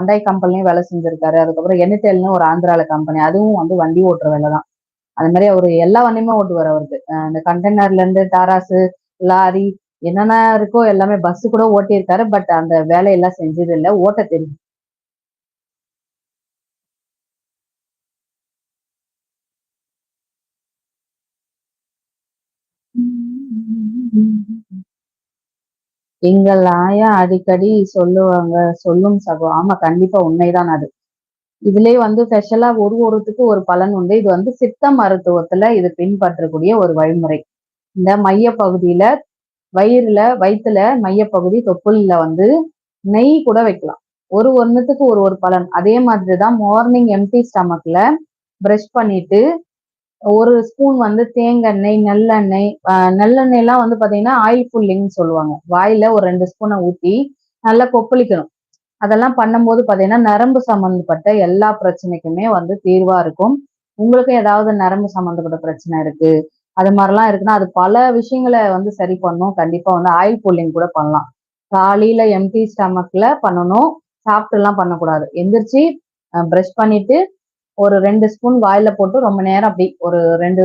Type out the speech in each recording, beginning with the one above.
ஹண்டாய் கம்பெனிலயும் வேலை செஞ்சிருக்காரு. அதுக்கப்புறம் என்டெல்னு ஒரு ஆந்திரால கம்பெனி. அதுவும் வந்து வண்டி ஓட்டுற வேலை தான். அது மாதிரி அவரு எல்லா வண்டியுமே ஓட்டுவாரு அவருக்கு. இந்த கண்டெய்னர்ல இருந்து டாராஸு, லாரி என்னென்ன இருக்கோ எல்லாமே பஸ் கூட ஓட்டியிருக்காரு. பட் அந்த வேலையெல்லாம் செஞ்சது இல்ல. ஓட்ட தெரியும். எங்கள் ஆயா அடிக்கடி சொல்லுவாங்க, சொல்லும் சகோ. ஆமா, கண்டிப்பா உண்மைதான் அது. இதுலயே வந்து ஸ்பெஷலா ஒருத்துக்கு ஒரு பலன் உண்டு. இது வந்து சித்த மருத்துவத்துல இது பின்பற்றக்கூடிய ஒரு வழிமுறை. இந்த மைய பகுதியில வயித்துல மையப்பகுதி தொப்புள்ல வந்து நெய் கூட வைக்கலாம். ஒண்ணுத்துக்கு ஒரு பலன். அதே மாதிரிதான் மார்னிங் எம்டி ஸ்டமக்ல பிரஷ் பண்ணிட்டு ஒரு ஸ்பூன் வந்து தேங்காய் நல்லெண்ணெய், நல்லெண்ணெய் எல்லாம் வந்து பாத்தீங்கன்னா ஆயில் புல்லிங்னு சொல்லுவாங்க. வாயில ஒரு 2 ஸ்பூனை ஊத்தி நல்லா கொப்பளிக்கணும். அதெல்லாம் பண்ணும்போது பாத்தீங்கன்னா நரம்பு சம்பந்தப்பட்ட எல்லா பிரச்சனைக்குமே வந்து தீர்வா இருக்கும். உங்களுக்கு ஏதாவது நரம்பு சம்பந்தப்பட்ட பிரச்சனை இருக்கு, அது மாதிரிலாம் இருக்குன்னா அது பல விஷயங்களை வந்து சரி பண்ணும். கண்டிப்பா வந்து ஆயில் புல்லிங் கூட பண்ணலாம். காலையில எம்டி ஸ்டமக்ல பண்ணணும். சாப்பிட்டு எல்லாம் பண்ணக்கூடாது. எந்திரிச்சு பிரஷ் பண்ணிட்டு ஒரு 2 ஸ்பூன் வாயில போட்டு ரொம்ப நேரம் அப்படி ஒரு 2,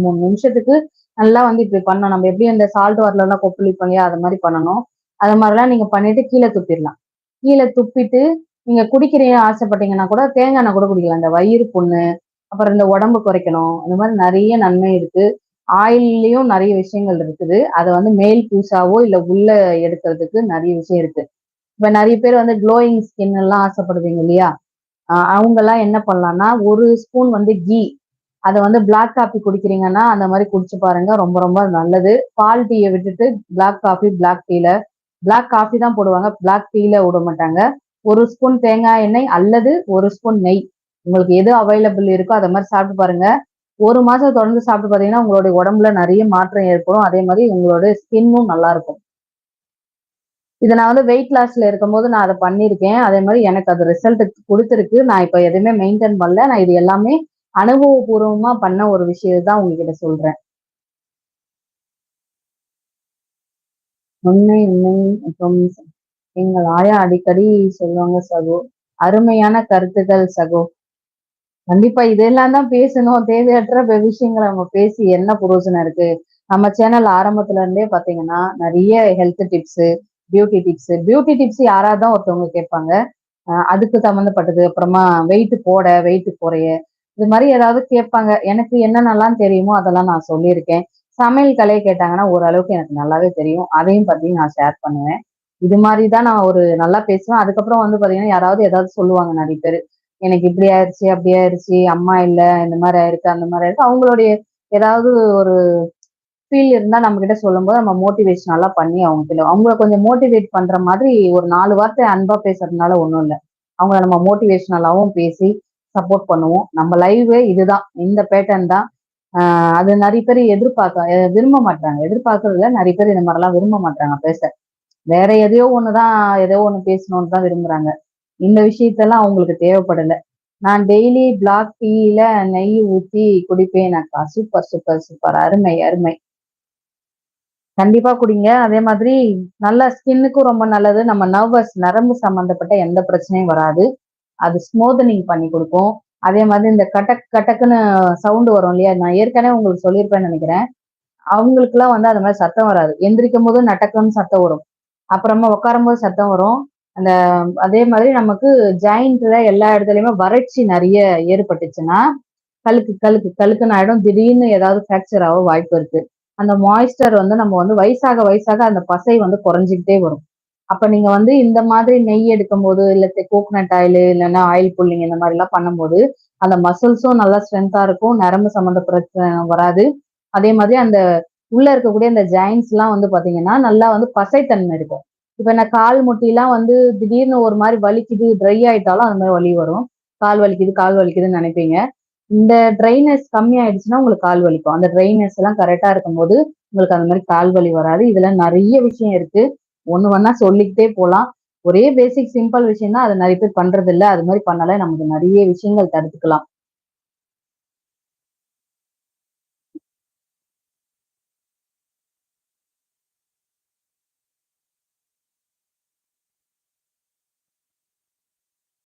3 நிமிஷத்துக்கு நல்லா வந்து இப்படி பண்ணணும். நம்ம எப்படி இந்த சால்ட் வாட்டர்ல எல்லாம் கொப்பளிப்போம் இல்லையா, அது மாதிரி பண்ணணும். அது மாதிரிலாம் நீங்க பண்ணிட்டு கீழே துப்பிடலாம். கீழே துப்பிட்டு நீங்க குடிக்கிறீங்க ஆசைப்பட்டீங்கன்னா கூட தேங்காய் எண்ணெய் கூட குடிக்கலாம். இந்த வயிறு புண்ணு, அப்புறம் இந்த உடம்பு குறைக்கணும், இந்த மாதிரி நிறைய நன்மை இருக்கு. ஆயில்லயும் நிறைய விஷயங்கள் இருக்குது. அதை வந்து மேல் பூசாவோ இல்ல உள்ள எடுக்கிறதுக்கு நிறைய விஷயம் இருக்கு. இப்ப நிறைய பேர் வந்து க்ளோயிங் ஸ்கின் எல்லாம் ஆசைப்படுவீங்க இல்லையா, அவங்க எல்லாம் என்ன பண்ணலாம்னா ஒரு ஸ்பூன் வந்து கீ, அதை வந்து பிளாக் காஃபி குடிக்கிறீங்கன்னா அந்த மாதிரி குடிச்சு பாருங்க. ரொம்ப ரொம்ப நல்லது. பால் டீயை விட்டுட்டு பிளாக் காஃபி, பிளாக் டீல பிளாக் காஃபி தான் போடுவாங்க, பிளாக் டீல விட மாட்டாங்க. ஒரு ஸ்பூன் தேங்காய் எண்ணெய் அல்லது ஒரு ஸ்பூன் நெய், உங்களுக்கு எது அவைலபிள் இருக்கோ அதை மாதிரி சாப்பிட்டு பாருங்க. ஒரு மாசம் தொடர்ந்து சாப்பிட்டு பாத்தீங்கன்னா உங்களுடைய உடம்புல நிறைய மாற்றம் ஏற்படும். அதே மாதிரி உங்களோட ஸ்கின்னும் நல்லா இருக்கும். இதை நான் வந்து வெயிட் லாஸ்ல இருக்கும்போது நான் அதை பண்ணியிருக்கேன். அதே மாதிரி எனக்கு அது ரிசல்ட் கொடுத்துருக்கு. நான் இப்ப எதுவுமே மெயின்டைன் பண்ணல. நான் இது எல்லாமே அனுபவபூர்வமா பண்ண ஒரு விஷயம் தான் உங்ககிட்ட சொல்றேன். உண்மை உண்மை மற்றும் எங்கள் ஆயா அடிக்கடி சொல்லுவாங்க சகோ. அருமையான கருத்துக்கள் சகோ. கண்டிப்பா இதெல்லாம் தான் பேசணும். தேவையற்ற விஷயங்களை நம்ம பேசி என்ன புரோஜனம் இருக்கு? நம்ம சேனல் ஆரம்பத்துல இருந்தே பாத்தீங்கன்னா நிறைய ஹெல்த் டிப்ஸ், பியூட்டி டிப்ஸ் யாராவது தான் ஒருத்தவங்க கேட்பாங்க. அதுக்கு சம்மந்தப்பட்டது. அப்புறமா வெயிட் குறைய, இது மாதிரி ஏதாவது கேட்பாங்க. எனக்கு என்னென்னலாம் தெரியுமோ அதெல்லாம் நான் சொல்லியிருக்கேன். சமையல் கலையை கேட்டாங்கன்னா ஓரளவுக்கு எனக்கு நல்லாவே தெரியும். அதையும் பத்தி நான் ஷேர் பண்ணுவேன். இது மாதிரி தான் நான் ஒரு நல்லா பேசுவேன். அதுக்கப்புறம் வந்து பாத்தீங்கன்னா யாராவது ஏதாவது சொல்லுவாங்க நிறைய பேர். எனக்கு இப்படி ஆயிடுச்சு, அப்படி ஆயிடுச்சு, அம்மா இல்ல, இந்த மாதிரி ஆயிருக்கு, அந்த மாதிரி ஆயிருக்கு. அவங்களுடைய ஏதாவது ஒரு ஃபீல் இருந்தா நம்ம கிட்ட சொல்லும்போது நம்ம மோட்டிவேஷனலா பண்ணி அவங்கள கொஞ்சம் மோட்டிவேட் பண்ற மாதிரி ஒரு 4 வார்த்தை அன்பா பேசுறதுனால ஒண்ணும் இல்லை. அவங்கள நம்ம மோட்டிவேஷனலாவும் பேசி சப்போர்ட் பண்ணுவோம். நம்ம லைவே இதுதான், இந்த பேட்டர்ன் தான். அது நிறைய பேர் விரும்ப மாட்டாங்க. எதிர்பார்க்கறதுல நிறைய பேர் இந்த மாதிரிலாம் விரும்ப மாட்டாங்க பேச. வேற எதையோ ஒண்ணுதான், ஏதோ ஒண்ணு பேசணும்னு தான் விரும்புறாங்க. இந்த விஷயத்தெல்லாம் அவங்களுக்கு தேவைப்படல. நான் டெய்லி பிளாக் டீல நெய் ஊத்தி குடிப்பேன் அக்கா. சூப்பர் சூப்பர் சூப்பர், அருமை அருமை. கண்டிப்பா குடிங்க. அதே மாதிரி நல்ல ஸ்கின்னுக்கும் ரொம்ப நல்லது. நம்ம நரம்பு சம்பந்தப்பட்ட எந்த பிரச்சனையும் வராது. அது ஸ்மூதனிங் பண்ணி கொடுக்கும். அதே மாதிரி இந்த கட்டக் கட்டக்குன்னு சவுண்ட் வரும் இல்லையா, நான் ஏற்கனவே உங்களுக்கு சொல்லியிருப்பேன்னு நினைக்கிறேன். அவங்களுக்கு எல்லாம் வந்து அந்த மாதிரி சத்தம் வராது. எந்திரிக்கும் போது நட்டக்குன்னு சத்தம் வரும். அப்புறமா உட்காரும் போது சத்தம் வரும். அந்த அதே மாதிரி நமக்கு ஜாயிண்ட்ல எல்லா இடத்துலயுமே வறட்சி நிறைய ஏற்பட்டுச்சுன்னா கழுக்கு கழுக்கு கழுக்குன்னு ஆயிடும். திடீர்னு ஏதாவது ஃப்ராக்சர் ஆக வாய்ப்பு இருக்கு. அந்த மாய்ஸ்டர் வந்து நம்ம வந்து வயசாக வயசாக அந்த பசை வந்து குறைஞ்சிக்கிட்டே வரும். அப்ப நீங்க வந்து இந்த மாதிரி நெய் எடுக்கும் போது, இல்ல கோகனட் ஆயில், இல்லைன்னா ஆயில் புல்லிங் இந்த மாதிரி எல்லாம் பண்ணும்போது அந்த மசில்ஸும் நல்லா ஸ்ட்ரென்த்தா இருக்கும். நரம்பு சம்பந்த பிரச்சனை வராது. அதே மாதிரி அந்த உள்ள இருக்கக்கூடிய அந்த ஜாயின்ஸ் எல்லாம் வந்து பாத்தீங்கன்னா நல்லா வந்து பசைத்தன்மை இருக்கும். இப்ப நான் கால் முட்டிலாம் வந்து திடீர்னு ஒரு மாதிரி வலிக்குது, ட்ரை ஆயிட்டாலும் அந்த மாதிரி வலி வரும். கால் வலிக்குதுன்னு நினைப்பீங்க. இந்த ட்ரைனஸ் கம்மி ஆயிடுச்சுன்னா உங்களுக்கு கால் வலிக்கும். அந்த ட்ரைனஸ் எல்லாம் கரெக்டா இருக்கும்போது உங்களுக்கு அந்த மாதிரி கால் வலி வராது. இதுல நிறைய விஷயம் இருக்கு. ஒண்ணு ஒண்ணா சொல்லிக்கிட்டே போலாம். ஒரே பேசிக் சிம்பிள் விஷயம் தான், அதை நிறைய பேர் பண்றது இல்ல. அது மாதிரி பண்ணாலே நமக்கு நிறைய விஷயங்கள் தடுத்துக்கலாம்.